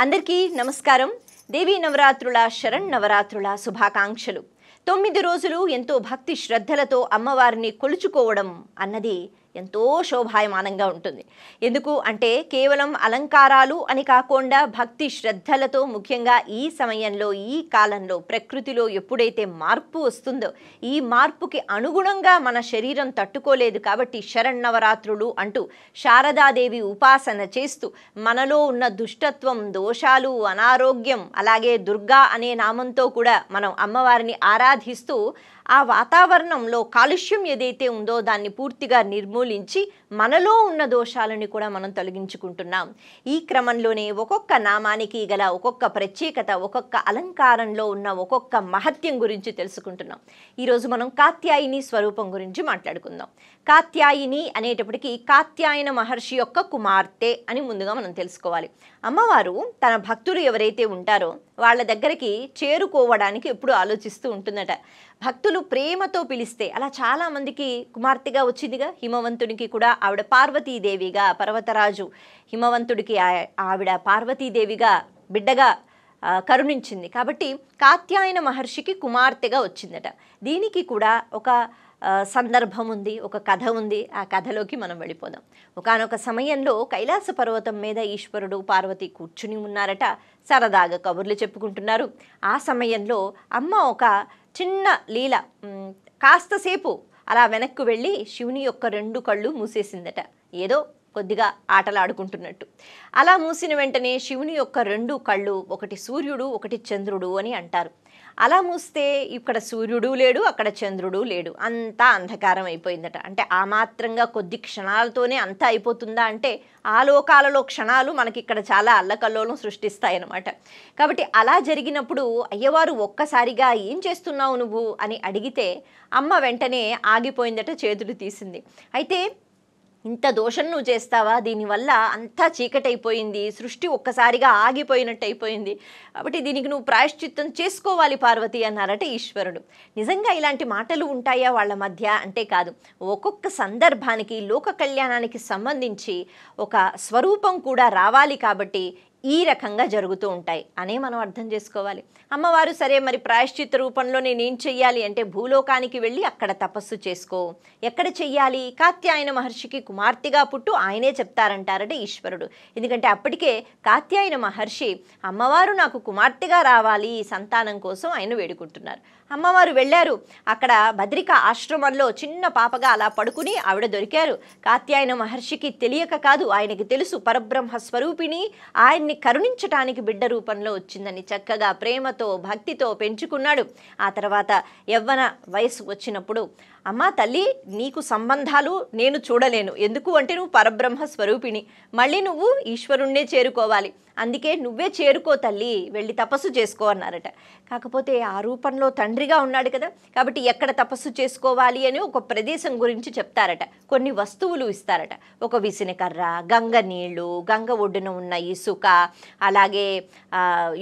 అందరికీ నమస్కారం. దేవీ నవరాత్రుల శరన్నవరాత్రుల శుభాకాంక్షలు. 9 రోజులు ఎంతో భక్తి శ్రద్ధలతో అమ్మవారిని కొలుచుకోవడం అన్నది ఎంతో శోభాయమానంగా ఉంటుంది. ఎందుకు అంటే కేవలం అలంకారాలు అని కాకుండా భక్తి శ్రద్ధలతో, ముఖ్యంగా ఈ సమయంలో, ఈ కాలంలో ప్రకృతిలో ఎప్పుడైతే మార్పు వస్తుందో, ఈ మార్పుకి అనుగుణంగా మన శరీరం తట్టుకోలేదు కాబట్టి శరన్నవరాత్రులు అంటూ శారదాదేవి ఉపాసన చేస్తూ మనలో ఉన్న దుష్టత్వం, దోషాలు, అనారోగ్యం, అలాగే దుర్గా అనే నామంతో కూడా మనం అమ్మవారిని ఆరాధిస్తూ ఆ వాతావరణంలో కాలుష్యం ఏదైతే ఉందో దాన్ని పూర్తిగా నిర్మూలించి మనలో ఉన్న దోషాలని కూడా మనం తొలగించుకుంటున్నాం. ఈ క్రమంలోనే ఒక్కొక్క నామానికి గల ఒక్కొక్క ప్రత్యేకత, ఒక్కొక్క అలంకారంలో ఉన్న ఒక్కొక్క మహత్యం గురించి తెలుసుకుంటున్నాం. ఈరోజు మనం కాత్యాయిని స్వరూపం గురించి మాట్లాడుకుందాం. కాత్యాయిని అనేటప్పటికీ కాత్యాయన మహర్షి యొక్క కుమార్తె అని ముందుగా మనం తెలుసుకోవాలి. అమ్మవారు తన భక్తులు ఎవరైతే ఉంటారో వాళ్ళ దగ్గరికి చేరుకోవడానికి ఎప్పుడు ఆలోచిస్తూ ఉంటుందట. భక్తులు ప్రేమతో పిలిస్తే, అలా చాలామందికి కుమార్తెగా వచ్చిందిగా. హిమవంతునికి కూడా ఆవిడ పార్వతీదేవిగా, పర్వతరాజు హిమవంతుడికి ఆవిడ పార్వతీదేవిగా బిడ్డగా కరుణించింది. కాబట్టి కాత్యాయన మహర్షికి కుమార్తెగా వచ్చిందట. దీనికి కూడా ఒక సందర్భం ఉంది, ఒక కథ ఉంది. ఆ కథలోకి మనం వెళ్ళిపోదాం. ఒకానొక సమయంలో కైలాస పర్వతం మీద ఈశ్వరుడు, పార్వతి కూర్చుని ఉన్నారట. సరదాగా కబుర్లు చెప్పుకుంటున్నారు. ఆ సమయంలో అమ్మ ఒక చిన్న లీల, కాస్తసేపు అలా వెనక్కు వెళ్ళి శివుని యొక్క 2 కళ్ళు మూసేసిందట, ఏదో కొద్దిగా ఆటలాడుకుంటున్నట్టు. అలా మూసిన వెంటనే శివుని యొక్క 2 కళ్ళు, ఒకటి సూర్యుడు, ఒకటి చంద్రుడు అని అంటారు. అలా మూస్తే ఇక్కడ సూర్యుడు లేడు, అక్కడ చంద్రుడు లేడు, అంతా అంధకారం అయిపోయిందట. అంటే ఆ మాత్రంగా కొద్ది క్షణాలతోనే అంతా అయిపోతుందా అంటే ఆ లోకాలలో క్షణాలు మనకి ఇక్కడ చాలా అల్లకల్లోలం సృష్టిస్తాయన్నమాట. కాబట్టి అలా జరిగినప్పుడు అయ్యవారు ఒక్కసారిగా ఏం చేస్తున్నావు నువ్వు అని అడిగితే అమ్మ వెంటనే ఆగిపోయిందట, చేతులు తీసింది. అయితే ఇంత దోషం నువ్వు చేస్తావా, దీనివల్ల అంతా చీకటైపోయింది, సృష్టి ఒక్కసారిగా ఆగిపోయినట్టు అయిపోయింది, కాబట్టి దీనికి నువ్వు ప్రాయశ్చిత్తం చేసుకోవాలి పార్వతి అన్నారట ఈశ్వరుడు. నిజంగా ఇలాంటి మాటలు ఉంటాయా వాళ్ళ మధ్య అంటే కాదు. ఒక్కొక్క సందర్భానికి, లోక కళ్యాణానికి సంబంధించి ఒక స్వరూపం కూడా రావాలి కాబట్టి ఈ రకంగా జరుగుతూ ఉంటాయి అనే మనం అర్థం చేసుకోవాలి. అమ్మవారు సరే మరి ప్రాయశ్చిత్త రూపంలో నేనేం చెయ్యాలి అంటే భూలోకానికి వెళ్ళి అక్కడ తపస్సు చేసుకో. ఎక్కడ చెయ్యాలి? కాత్యాయన మహర్షికి కుమార్తెగా పుట్టు, ఆయనే చెప్తారంటారట ఈశ్వరుడు. ఎందుకంటే అప్పటికే కాత్యాయన మహర్షి అమ్మవారు నాకు కుమార్తెగా రావాలి సంతానం కోసం ఆయన వేడుకుంటున్నారు. అమ్మవారు వెళ్ళారు. అక్కడ బద్రిక ఆశ్రమంలో చిన్న పాపగా అలా పడుకుని ఆవిడ దొరికారు. కాత్యాయన మహర్షికి తెలియక కాదు, ఆయనకి తెలుసు పరబ్రహ్మ స్వరూపిణి ఆయన్ని కరుణించటానికి బిడ్డ రూపంలో వచ్చిందని చక్కగా ప్రేమతో, భక్తితో పెంచుకున్నాడు. ఆ తర్వాత యవ్వన వయసు వచ్చినప్పుడు, అమ్మా తల్లి నీకు సంబంధాలు నేను చూడలేను, ఎందుకు అంటే నువ్వు పరబ్రహ్మ స్వరూపిణి, మళ్ళీ నువ్వు ఈశ్వరుణ్ణే చేరుకోవాలి, అందుకే నువ్వే చేరుకో తల్లి, వెళ్ళి తపస్సు చేసుకో అన్నారట. కాకపోతే ఆ రూపంలో తండ్రిగా ఉన్నాడు కదా, కాబట్టి ఎక్కడ తపస్సు చేసుకోవాలి అని ఒక ప్రదేశం గురించి చెప్తారట. కొన్ని వస్తువులు ఇస్తారట. ఒక విసినకర్ర, గంగ నీళ్లు, గంగ ఒడ్డున ఉన్న ఇసుక, అలాగే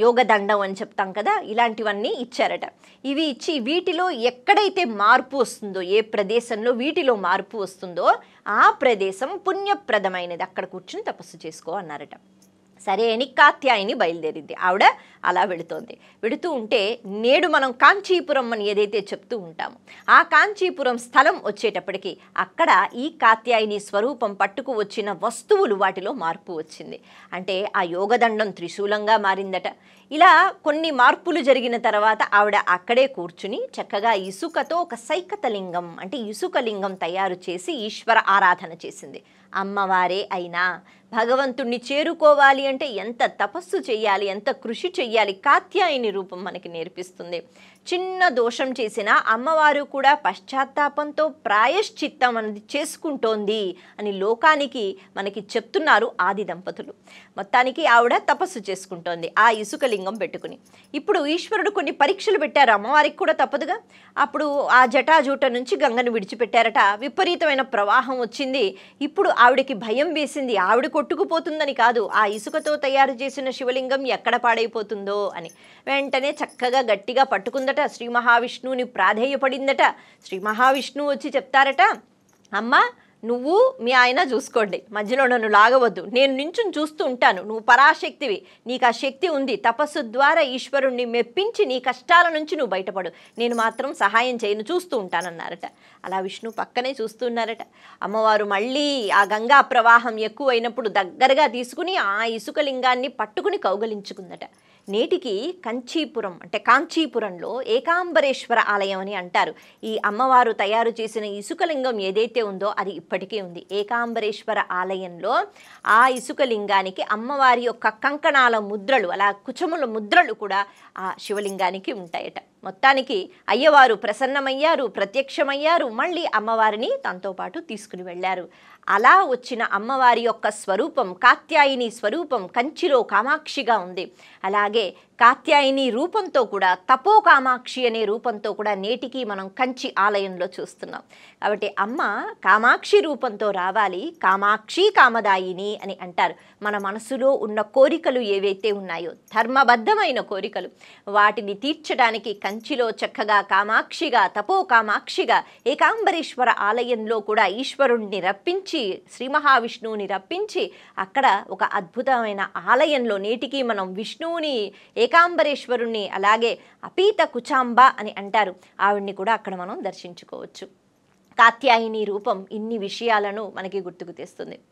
యోగదండం అని చెప్తాం కదా, ఇలాంటివన్నీ ఇచ్చారట. ఇవి ఇచ్చి వీటిలో ఎక్కడైతే మార్పు వస్తుందో, ఏ ప్రదేశంలో వీటిలో మార్పు వస్తుందో ఆ ప్రదేశం పుణ్యప్రదమైనది, అక్కడ కూర్చుని తపస్సు చేసుకో అన్నారట. సరే అని కాత్యాయిని బయలుదేరింది. ఆవిడ అలా వెళుతోంది. వెళుతూ ఉంటే నేడు మనం కాంచీపురం అని ఏదైతే చెప్తూ ఉంటామో ఆ కాంచీపురం స్థలం వచ్చేటప్పటికి అక్కడ ఈ కాత్యాయిని స్వరూపం పట్టుకు వచ్చిన వస్తువులు, వాటిలో మార్పు వచ్చింది. అంటే ఆ యోగదండం త్రిశూలంగా మారిందట. ఇలా కొన్ని మార్పులు జరిగిన తర్వాత ఆవిడ అక్కడే కూర్చుని చక్కగా ఇసుకతో ఒక సైకత లింగం, అంటే ఇసుక లింగం తయారు చేసి ఈశ్వర ఆరాధన చేసింది. అమ్మవారే అయినా భగవంతుణ్ణి చేరుకోవాలి అంటే ఎంత తపస్సు చెయ్యాలి, ఎంత కృషి చెయ్యాలి, కాత్యాయిని రూపం మనకి నేర్పిస్తుంది. చిన్న దోషం చేసినా అమ్మవారు కూడా పశ్చాత్తాపంతో ప్రాయశ్చిత్తం అనేది చేసుకుంటోంది అని లోకానికి మనకి చెప్తున్నారు ఆది దంపతులు. మొత్తానికి ఆవిడ తపస్సు చేసుకుంటోంది ఆ ఇసుక లింగం పెట్టుకుని. ఇప్పుడు ఈశ్వరుడు కొన్ని పరీక్షలు పెట్టారు, అమ్మవారికి కూడా తప్పదుగా. అప్పుడు ఆ జటాజూట నుంచి గంగను విడిచిపెట్టారట. విపరీతమైన ప్రవాహం వచ్చింది. ఇప్పుడు ఆవిడకి భయం వేసింది, ఆవిడ కొట్టుకుపోతుందని కాదు, ఆ ఇసుకతో తయారు చేసిన శివలింగం ఎక్కడ పాడైపోతుందో అని. వెంటనే చక్కగా గట్టిగా పట్టుకుందట, శ్రీ మహావిష్ణువుని ప్రాధేయపడిందట. శ్రీ మహావిష్ణువు వచ్చి చెప్తారట, అమ్మ నువ్వు మీ ఆయన చూసుకోండి, మధ్యలో నన్ను లాగవద్దు, నేను నించుని చూస్తూ ఉంటాను, నువ్వు పరాశక్తివి, నీకు ఆ శక్తి ఉంది, తపస్సు ద్వారా ఈశ్వరుణ్ణి మెప్పించి నీ కష్టాల నుంచి నువ్వు బయటపడు, నేను మాత్రం సహాయం చేయను, చూస్తూ ఉంటానన్నారట. అలా విష్ణు పక్కనే చూస్తున్నారట. అమ్మవారు మళ్ళీ ఆ గంగా ప్రవాహం ఎక్కువైనప్పుడు దగ్గరగా తీసుకుని ఆ ఇసుక లింగాన్ని పట్టుకుని కౌగలించుకుందట. నేటికి కంచీపురం అంటే కాంచీపురంలో ఏకాంబరేశ్వర ఆలయం అని అంటారు. ఈ అమ్మవారు తయారు చేసిన ఇసుకలింగం ఏదైతే ఉందో అది ఇప్పటికీ ఉంది. ఏకాంబరేశ్వర ఆలయంలో ఆ ఇసుకలింగానికి అమ్మవారి యొక్క కంకణాల ముద్రలు, అలా కుచముల ముద్రలు కూడా ఆ శివలింగానికి ఉంటాయట. మొత్తానికి అయ్యవారు ప్రసన్నమయ్యారు, ప్రత్యక్షమయ్యారు, మళ్ళీ అమ్మవారిని తనతో పాటు తీసుకుని వెళ్ళారు. అలా వచ్చిన అమ్మవారి యొక్క స్వరూపం కాత్యాయిని స్వరూపం కంచిలో కామాక్షిగా ఉంది. అలాగే కాత్యాయిని రూపంతో కూడా తపో కామాక్షి అనే రూపంతో కూడా నేటికి మనం కంచి ఆలయంలో చూస్తున్నాం. కాబట్టి అమ్మ కామాక్షి రూపంతో రావాలి, కామాక్షి కామదాయిని అని అంటారు. మన మనసులో ఉన్న కోరికలు ఏవైతే ఉన్నాయో ధర్మబద్ధమైన కోరికలు, వాటిని తీర్చడానికి కంచిలో చక్కగా కామాక్షిగా తపో కామాక్షిగా ఏకాంబరేశ్వర ఆలయంలో కూడా ఈశ్వరుణ్ణి రప్పించి శ్రీ మహావిష్ణువుని రప్పించి అక్కడ ఒక అద్భుతమైన ఆలయంలో నేటికి మనం విష్ణువుని ఏకాంబరేశ్వరుణ్ణి అలాగే అపీత కుచాంబ అని అంటారు, ఆవిడ్ని కూడా అక్కడ మనం దర్శించుకోవచ్చు. కాత్యాయిని రూపం ఇన్ని విషయాలను మనకి గుర్తుకు తెస్తుంది.